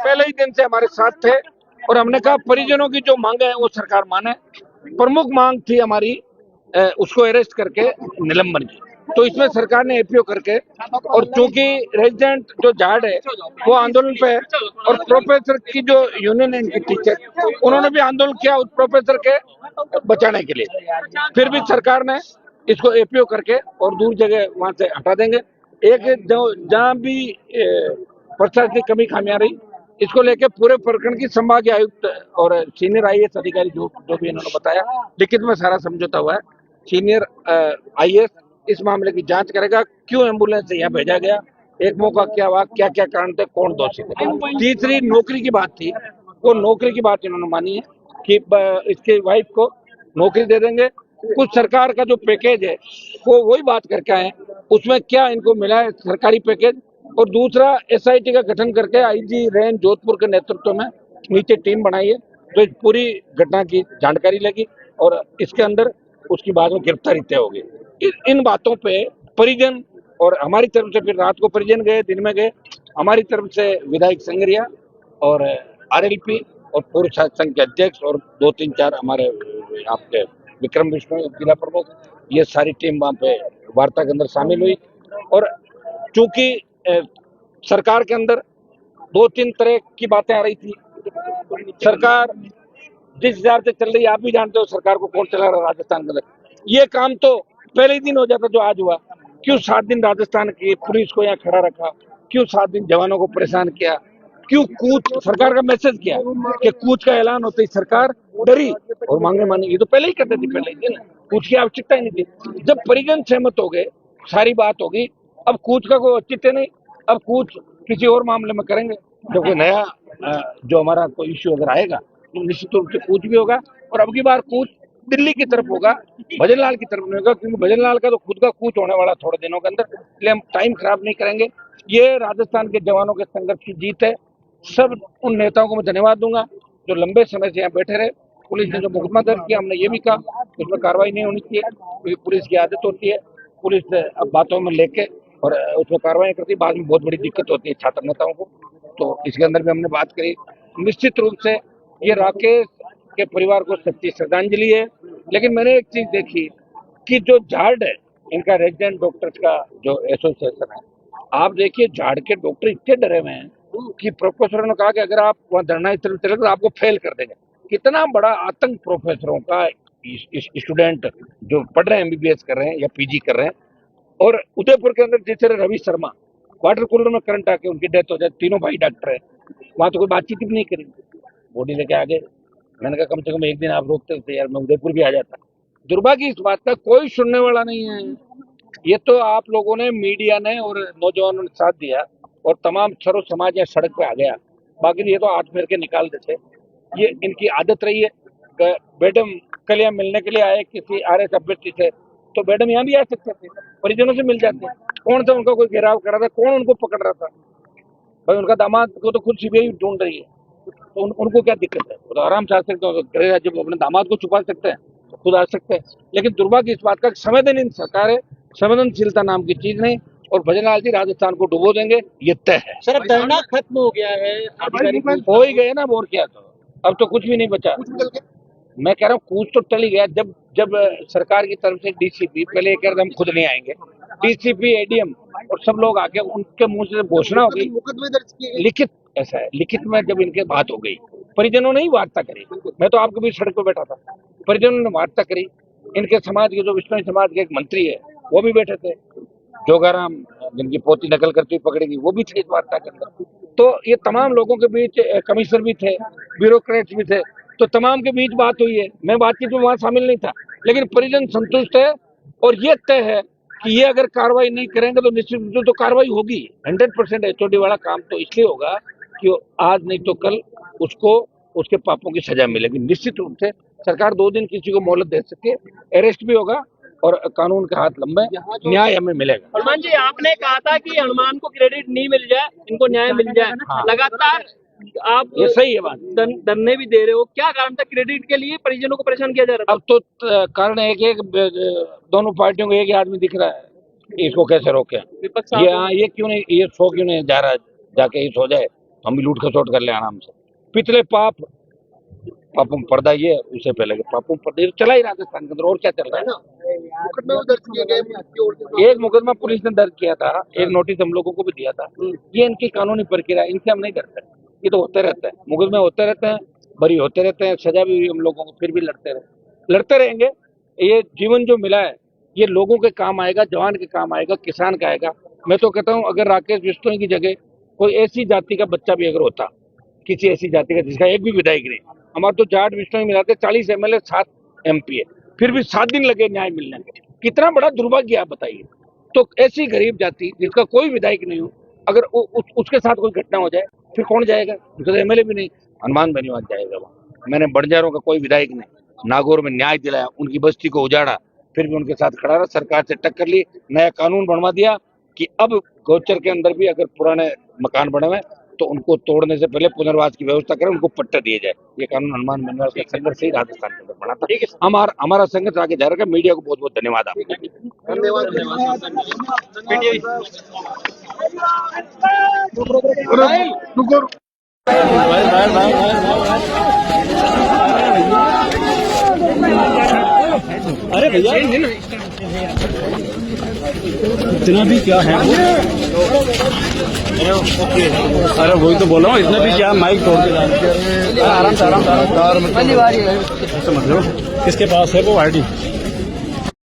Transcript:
पहले ही दिन से हमारे साथ थे और हमने कहा परिजनों की जो मांग है वो सरकार माने। प्रमुख मांग थी हमारी उसको अरेस्ट करके निलंबन की, तो इसमें सरकार ने एपीओ करके, और चूंकि रेजिडेंट जो जाट है वो आंदोलन पे है और प्रोफेसर की जो यूनियन है इनकी टीचर, उन्होंने भी आंदोलन किया उस प्रोफेसर के बचाने के लिए, फिर भी सरकार ने इसको एपीओ करके और दूर जगह वहां से हटा देंगे। एक जहां भी प्रशासनिक कमी खामियां रही, इसको लेके पूरे प्रखंड की संभागीय आयुक्त और सीनियर आईएएस अधिकारी जो भी इन्होंने बताया, लिखित में सारा समझौता हुआ है। सीनियर आईएएस इस मामले की जांच करेगा, क्यों एम्बुलेंस से यहाँ भेजा गया, एक मौका क्या हुआ, क्या क्या कारण थे, कौन दोषी थे। तीसरी नौकरी की बात थी, वो नौकरी की बात इन्होंने मानी है कि इसके वाइफ को नौकरी दे देंगे। कुछ सरकार का जो पैकेज है वो वही बात करके आए, उसमें क्या इनको मिला है सरकारी पैकेज। और दूसरा एसआईटी का गठन करके आईजी रेंज जोधपुर के नेतृत्व में नीचे टीम बनाई है, तो इस पूरी घटना की जानकारी लेगी और इसके अंदर उसकी बाद में गिरफ्तारी तय होगी। इन बातों पे परिजन और हमारी तरफ से, फिर रात को परिजन गए, दिन में गए, हमारी तरफ से विधायक संगरिया और आरएलपी और पूर्व शासन संघ के अध्यक्ष और 2-3-4 हमारे आपके विक्रम विष्णु जिला प्रमुख, ये सारी टीम वहां पे वार्ता के अंदर शामिल हुई। और चूंकि सरकार के अंदर 2-3 तरह की बातें आ रही थी, सरकार जिस हिसाब से चल रही है, आप भी जानते हो सरकार को कौन चला रहा है राजस्थान के अंदर। ये काम तो पहले ही दिन हो जाता जो आज हुआ, क्यों 7 दिन राजस्थान की पुलिस को यहाँ खड़ा रखा, क्यों 7 दिन जवानों को परेशान किया, क्यों कूच, सरकार का मैसेज किया कि कूच का ऐलान होते ही सरकार डरी और मांगे मानी, ये तो पहले ही करते थे, पहले ही दिन कूच की आवश्यकता ही नहीं थी। जब परिजन सहमत हो गए, सारी बात होगी, अब कूच का कोई औचित्य नहीं, अब कूच किसी और मामले में करेंगे, जब कोई नया जो हमारा कोई इश्यू अगर आएगा तो निश्चित रूप से कूच भी होगा। और अब की बार कूच दिल्ली की तरफ होगा, भजनलाल की तरफ नहीं होगा, क्योंकि भजनलाल का तो खुद का कूच होने वाला थोड़े दिनों के अंदर, इसलिए हम टाइम खराब नहीं करेंगे। ये राजस्थान के जवानों के संघर्ष की जीत है। सब उन नेताओं को मैं धन्यवाद दूंगा जो लंबे समय से यहाँ बैठे रहे। पुलिस ने जो मुकदमा दर्ज किया, हमने ये भी कहा उसमें कार्रवाई नहीं होनी चाहिए, क्योंकि पुलिस की आदत होती है, पुलिस अब बातों में लेके और उसमें कार्रवाई करती है, बाद में बहुत बड़ी दिक्कत होती है छात्र नेताओं को। तो इसके अंदर भी हमने बात करी। निश्चित रूप से ये राकेश के परिवार को सच्ची श्रद्धांजलि है, लेकिन मैंने एक चीज देखी कि जो झाड़ है इनका रेजिडेंट डॉक्टर्स का जो एसोसिएशन है, आप देखिए झाड़ के डॉक्टर इतने डरे हुए हैं कि प्रोफेसरों ने कहा कि अगर आप वहाँ धरना स्थल चले तो आपको फेल कर देंगे। कितना बड़ा आतंक प्रोफेसरों का, स्टूडेंट जो पढ़ रहे हैं, एमबीबीएस कर रहे हैं या पीजी कर रहे हैं। और उदयपुर के अंदर जिस तरह रवि शर्मा वाटर कूलर में करंट आके उनकी डेथ हो जाए, तीनों भाई डॉक्टर है, वहां तो कोई बातचीत भी नहीं करी, बॉडी लेके आ गए। मैंने कहा कम से कम एक दिन आप रोकते थे यार, मैं उदयपुर भी आ जाता। दुर्भाग्य इस बात का कोई सुनने वाला नहीं है। ये तो आप लोगों ने, मीडिया ने और नौजवानों ने साथ दिया और तमाम सर्व समाज या सड़क पे आ गया, बाकी ये तो हाथ फेर के निकाल देते। ये इनकी आदत रही है। मैडम कल यहाँ मिलने के लिए आए किसी आरएस अभ्यर्थी से, तो मैडम यहाँ भी आ सकते थे, परिजनों से मिल जाते। कौन सा उनका कोई घेराव कर रहा था, कौन उनको पकड़ रहा था? भाई उनका दामाद को तो खुद सीबीआई ढूंढ रही है, तो उनको क्या दिक्कत है? वो तो आराम से आ सकते हैं, जब अपने दामाद को छुपा सकते हैं तो खुद आ सकते हैं। लेकिन दुर्भाग्य इस बात का संवेदनहीन सरकार है, संवेदनशीलता नाम की चीज नहीं, और भजनलाल जी राजस्थान को डुबो देंगे, ये तय है। सर, धरना खत्म हो गया है, आधिकारिक हो ही गए ना, और क्या, तो अब तो कुछ भी नहीं बचा। मैं कह रहा हूँ कूच तो टल ही गया। जब सरकार की तरफ से डीसीपी, पहले कह रहे हम खुद नहीं आएंगे, डीसीपी, एडीएम और सब लोग आके उनके मुंह से घोषणा हो गई, लिखित, ऐसा है लिखित में जब इनके बात हो गई, परिजनों ने ही वार्ता करी। मैं तो आपके बीच सड़क पर बैठा था, परिजनों ने वार्ता करी। इनके समाज के, जो विष्णु समाज के एक मंत्री है वो भी बैठे थे, जोगाराम जिनकी पोती नकल करती हुई पकड़ी गई, वो भी थे इस वार्ता के अंदर। तो ये तमाम लोगों के बीच, कमिश्नर भी थे, ब्यूरोक्रेट्स भी थे, तो तमाम के बीच बात हुई है। मैं बातचीत में वहां शामिल नहीं था, लेकिन परिजन संतुष्ट है और ये तय है कि ये अगर कार्रवाई नहीं करेंगे तो निश्चित रूप से तो कार्रवाई होगी। 100% एचओडी वाला काम तो इसलिए होगा कि आज नहीं तो कल उसको उसके पापों की सजा मिलेगी। निश्चित रूप से सरकार 2 दिन किसी को मोहलत दे सकती है, अरेस्ट भी होगा और कानून का हाथ लंबे, न्याय हमें मिलेगा। हनुमान जी, आपने कहा था कि हनुमान को क्रेडिट नहीं मिल जाए, इनको न्याय मिल जाए। हाँ। लगातार आप ये सही है बात, धरने भी दे रहे हो, क्या कारण था? क्रेडिट के लिए परिजनों को परेशान किया जा रहा था? अब तो कारण एक दोनों पार्टियों को एक ही आदमी दिख रहा है, इसको कैसे रोके? ये क्यों नहीं, ये सो क्यों नहीं जा रहा, जाके ही सो जाए, तो हम भी लूट खसोट कर ले आराम से। पिछले पापों में पर्दा ये है, उससे पहले के पापों में पर्दा ये चला ही राजस्थान के अंदर। और क्या चल रहा है? मुकदमे में दर्ज किए गए, एक मुकदमा पुलिस ने दर्ज किया था, एक नोटिस हम लोगों को भी दिया था। ये इनकी कानूनी प्रक्रिया, इनसे हम नहीं डरते। ये तो होते रहता है, मुकदमे होते रहते हैं, बरी होते रहते हैं, सजा भी हुई हम लोगों को, फिर भी लड़ते रहेंगे। ये जीवन जो मिला है ये लोगों के काम आएगा, जवान के काम आएगा, किसान का आएगा। मैं तो कहता हूँ अगर राकेश बिश्नोई की जगह कोई ऐसी जाति का बच्चा भी अगर होता, किसी ऐसी जाति का जिसका एक भी विधायक नहीं, हमारे तो जाट बिश्नोई मिलाते 40 MLA 7 MP है, फिर भी 7 दिन लगे न्याय मिलने में। कितना बड़ा दुर्भाग्य आप बताइए। तो ऐसी गरीब जाति जिसका कोई विधायक नहीं हो, अगर उसके साथ कोई घटना हो जाए फिर कौन जाएगा? उसका तो MLA भी नहीं, हनुमान बेनीवाल जाएगा वहाँ। मैंने बंजारों का कोई विधायक नहीं, नागौर में न्याय दिलाया, उनकी बस्ती को उजाड़ा, फिर भी उनके साथ खड़ा रहा, सरकार से टक्कर ली, नया कानून बनवा दिया कि अब गौचर के अंदर भी अगर पुराने मकान बने हुए तो उनको तोड़ने से पहले पुनर्वास की व्यवस्था करें, उनको पट्टे दिए जाए। ये कानून हनुमान बेनीवाल के संघर्ष से ही राजस्थान के अंदर बना था। हमारा संघर्ष आगे जा रहा है। मीडिया को बहुत बहुत धन्यवाद आपका। अरे भैया इतना भी क्या है? अरे वही तो बोल रहा हूँ, इतना भी क्या माइक तोड़ के आराम से समझ लो। किसके पास है वो ID?